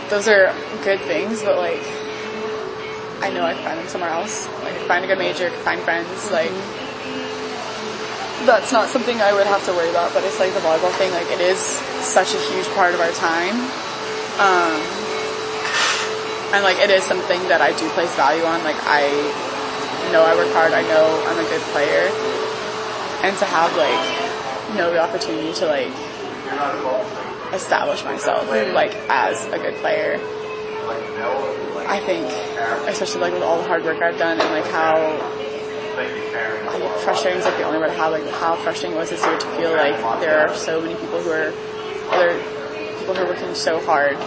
those are good things, but, like, I know I can find them somewhere else. Like, I can find a good major, I can find friends, like, that's not something I would have to worry about, but it's, like, the volleyball thing, like, it is such a huge part of our time, and, like, it is something that I do place value on. Like, I know I work hard, I know I'm a good player, and to have, like, the opportunity to, like, establish myself, like, as a good player, I think, especially, like, with all the hard work I've done, and, like, how frustrating is, like, the only word, how frustrating it was this year to feel like there are so many people who are working so hard,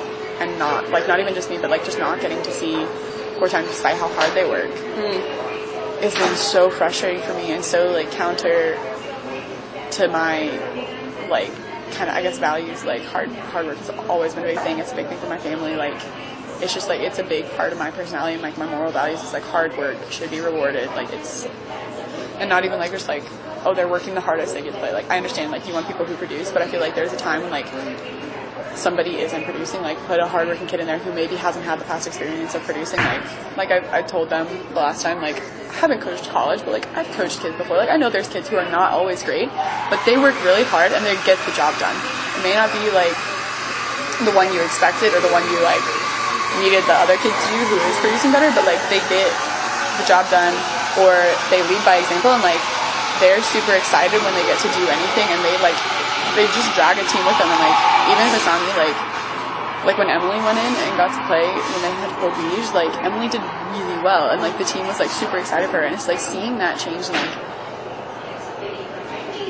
and not even just me, but, like, just not getting to see 4 times despite how hard they work. It's been so frustrating for me, and so, like, counter to my, like, kind of, I guess, values. Like, hard work has always been a big thing. It's a big thing for my family. Like, it's just, like, it's a big part of my personality, and, like, my moral values is, like, hard work should be rewarded. Like, it's, and not even, like, just, like, oh, they're working the hardest, they get to play. Like, I understand, like, you want people who produce, but I feel like there's a time when, like, somebody isn't producing. Like, put a hardworking kid in there who maybe hasn't had the past experience of producing. Like I told them the last time, like, I haven't coached college, but, like, I've coached kids before. Like, I know there's kids who are not always great, but they work really hard and they get the job done. It may not be, like, the one you expected or the one you, like, needed the other kid to do who is producing better, but, like, they get the job done, or they lead by example, and, like, they're super excited when they get to do anything, and they just drag a team with them. And, like, even if it's not me, like when Emily went in and got to play when they had Oblige, like, Emily did really well, and, like, the team was, like, super excited for her, and it's, like, seeing that change, and, like,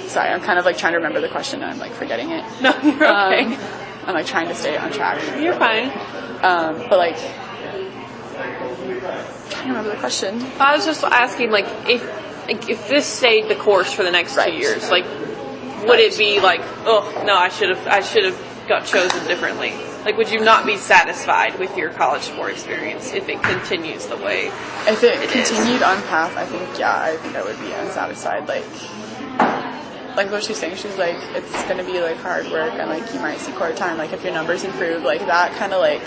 sorry, I'm kind of, like, trying to remember the question, and I'm, like, forgetting it. No, you're okay. I'm, like, trying to stay on track. You're fine. But, like, I can't remember the question. I was just asking, like, if this stayed the course for the next 2 years, like, would it be like, oh, no, I should have got chosen differently? Like, would you not be satisfied with your college sport experience if it continues the way if it continued on path? I think I would be unsatisfied. Like what she's saying, she's like, it's going to be, like, hard work, and, like, you might see court time, like, if your numbers improve, like, that kind of, like,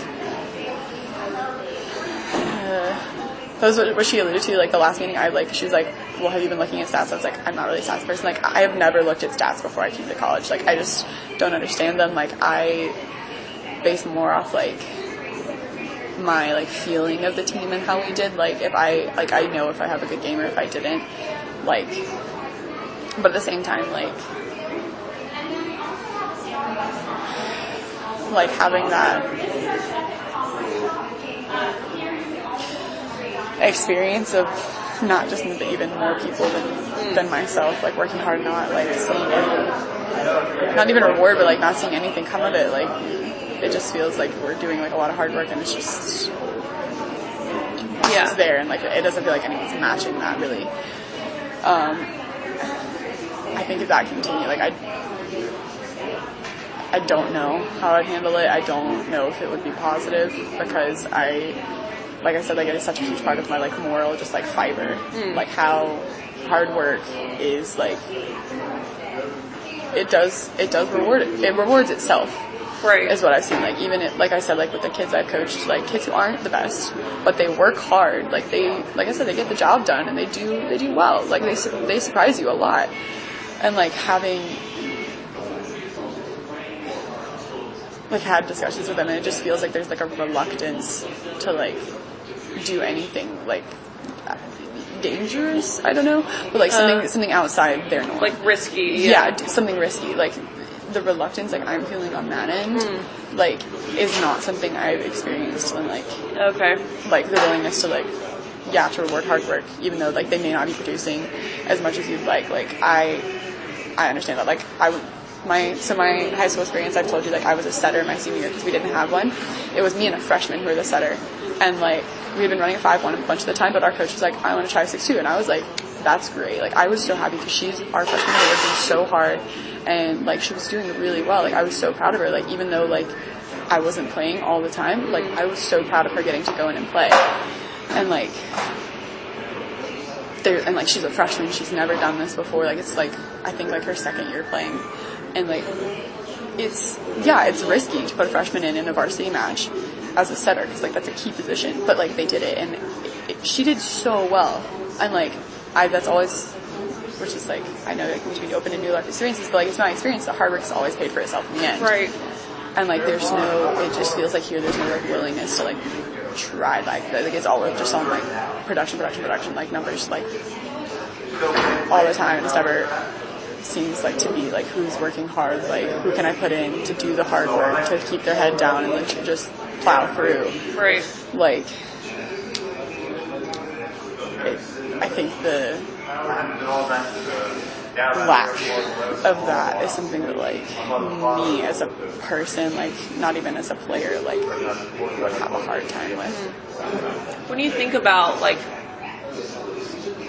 that was what she alluded to, like, the last meeting. She was like, well, have you been looking at stats? I was like, I'm not really a stats person. Like, I have never looked at stats before I came to college. Like, I just don't understand them. Like, I base more off, like, my, like, feeling of the team and how we did. Like, if I know if I have a good game or if I didn't. Like, but at the same time, like having that experience of not just even more people than myself, like, working hard, not, like, seeing any, not even reward, but, like, not seeing anything come of it. Like, it just feels like we're doing, like, a lot of hard work, and it's just it's there, and, like, it doesn't feel like anyone's matching that, really. I think if that continued, like, I don't know how I'd handle it. I don't know if it would be positive, because like I said, like, it is such a huge part of my, like, moral, just, like, fiber. Like, how hard work is, like, it does reward it. It rewards itself. Right. Is what I've seen. Like, even like I said, like, with the kids I've coached, like, kids who aren't the best, but they work hard. Like, like I said, they get the job done, and they do well. Like, they surprise you a lot. And, like, having, like, had discussions with them, and it just feels like there's, like, a reluctance to, like, do anything, like, dangerous, I don't know, but, like, something outside their norm. Like, risky. Yeah, something risky. Like, the reluctance, like, I'm feeling on that end, like, is not something I've experienced. And, like, okay, like, the willingness to, like, to reward hard work, even though, like, they may not be producing as much as you'd like. Like, I understand that. Like, my high school experience, I've told you, like, I was a setter my senior year because we didn't have one. It was me and a freshman who were the setter, and, like, we had been running a 5-1 a bunch of the time, but our coach was like, I want to try 6-2, and I was like, that's great. Like, I was so happy because she's our freshman who working so hard, and, like, she was doing really well. Like, I was so proud of her. Like, even though, like, I wasn't playing all the time, like, I was so proud of her getting to go in and play. And, like, like, she's a freshman, she's never done this before. Like, it's, like, I think, like, her second year playing, and, like, it's risky to put a freshman in a varsity match, as a setter, because like that's a key position, but like they did it, and she did so well, and like that's always, which is like, I know like we should be open to new life experiences, but like it's my experience, the hard work is always paid for itself in the end, Right. and like there's no, it just feels like there's no like willingness to like try, like it's all just on like production, like numbers, like all the time, and it's never seems like to me like who's working hard, like who can I put in to do the hard work, to keep their head down and like just plow through. Right. Like I think the lack of that is something that like me as a person, like not even as a player, like would have a hard time with. When you think about like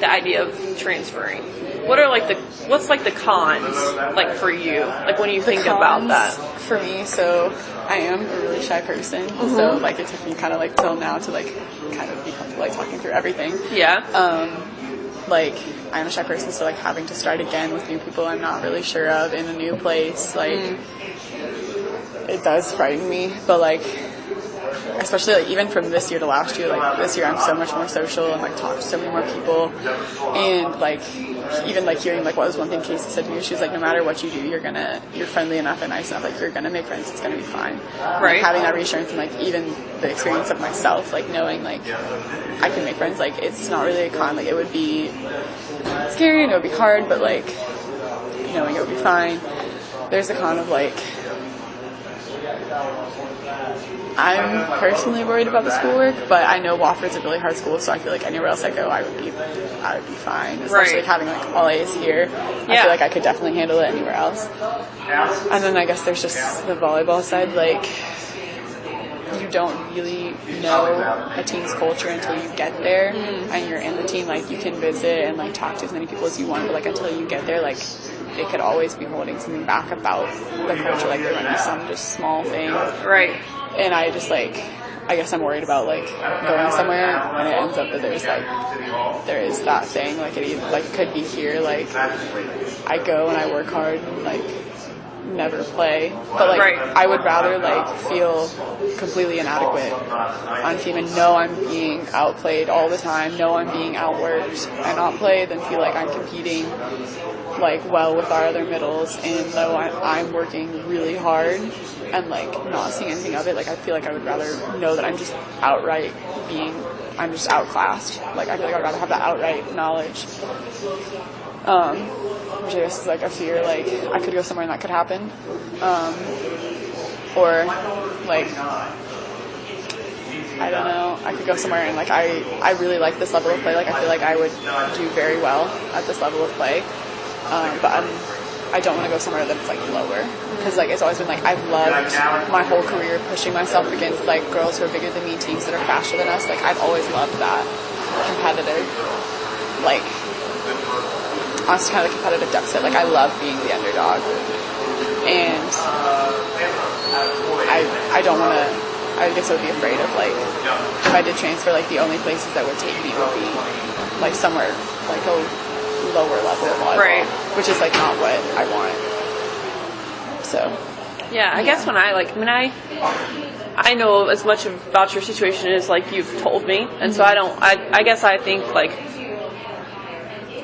the idea of transferring, what are like what's like the cons like for you, like when you think about that? For me, so I am a really shy person, so like it took me kind of like till now to like kind of be comfortable like talking through everything. Like I'm a shy person, so like having to start again with new people I'm not really sure of in a new place, like it does frighten me, but like especially like even from this year to last year, like this year I'm so much more social and like talk to so many more people, and like even like hearing like what was one thing Casey said to me, she was like, no matter what you do, you're friendly enough and nice enough, like you're gonna make friends, it's gonna be fine. Right. Like, having that reassurance and like even the experience of myself, like knowing like I can make friends, like it's not really a con, like it would be scary and it would be hard, but like knowing it would be fine. There's a con of like I'm personally worried about the schoolwork, but I know Wofford's a really hard school, so I feel like anywhere else I go, I would be fine. Especially like having like all A's here, I feel like I could definitely handle it anywhere else. And then I guess there's just the volleyball side, like you don't really know a team's culture until you get there, and you're in the team. Like you can visit and like talk to as many people as you want, but like until you get there, like it could always be holding something back about the culture, like there might be some just small thing. Right. And I just like, I guess I'm worried about like going somewhere and it ends up that there is that thing, like it either, like it could be here, like I go and I work hard and like never play, but like I would rather like feel completely inadequate on team and know I'm being outplayed all the time, know I'm being outworked and outplayed, than feel like I'm competing like well with our other middles and though I'm working really hard and like not seeing anything of it. Like I feel like I would rather know that I'm just outright I'm just outclassed. Like I feel like I'd rather have that outright knowledge, which I guess is like a fear, like I could go somewhere and that could happen, or like I don't know, I could go somewhere and like I really like this level of play, like I feel like I would do very well at this level of play, but I don't want to go somewhere that's like lower, because like it's always been like I've loved my whole career pushing myself against like girls who are bigger than me, teams that are faster than us. Like I've always loved that competitive, like honestly kind of the competitive deficit. Like I love being the underdog, and I don't want to, I guess I would be afraid of like if I did transfer, like the only places that would take me would be like somewhere like a lower level of volleyball, which is like not what I want. So yeah, I guess when I know as much about your situation as like you've told me, and so I guess I think like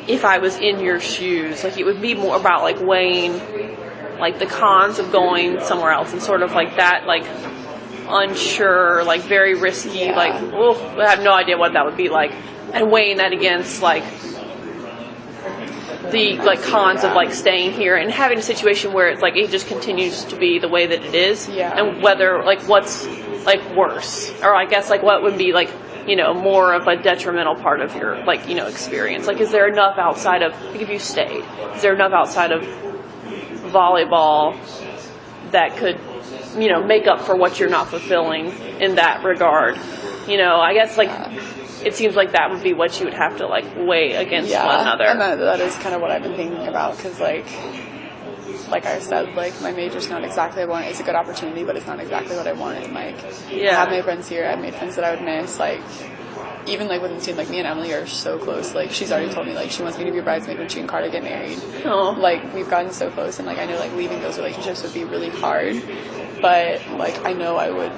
if I was in your shoes, like it would be more about like weighing like the cons of going somewhere else and sort of like that, like unsure, like very risky, like I have no idea what that would be like, and weighing that against like the like cons of like staying here and having a situation where it's like it just continues to be the way that it is, and whether like what's like worse, or I guess like what would be like, you know, more of a detrimental part of your like, you know, experience. Like is there enough outside of, like if you stayed, is there enough outside of volleyball that could, you know, make up for what you're not fulfilling in that regard? You know, I guess like it seems like that would be what you would have to like weigh against one another. And that is kind of what I've been thinking about, because like I said, like my major's not exactly what I want. It's a good opportunity, but it's not exactly what I wanted. And like I have made friends here, I've made friends that I would miss. Like even like within the team, like me and Emily are so close. Like she's already told me like she wants me to be a bridesmaid when she and Carter get married. Like we've gotten so close, and like I know like leaving those relationships would be really hard, but like I know I would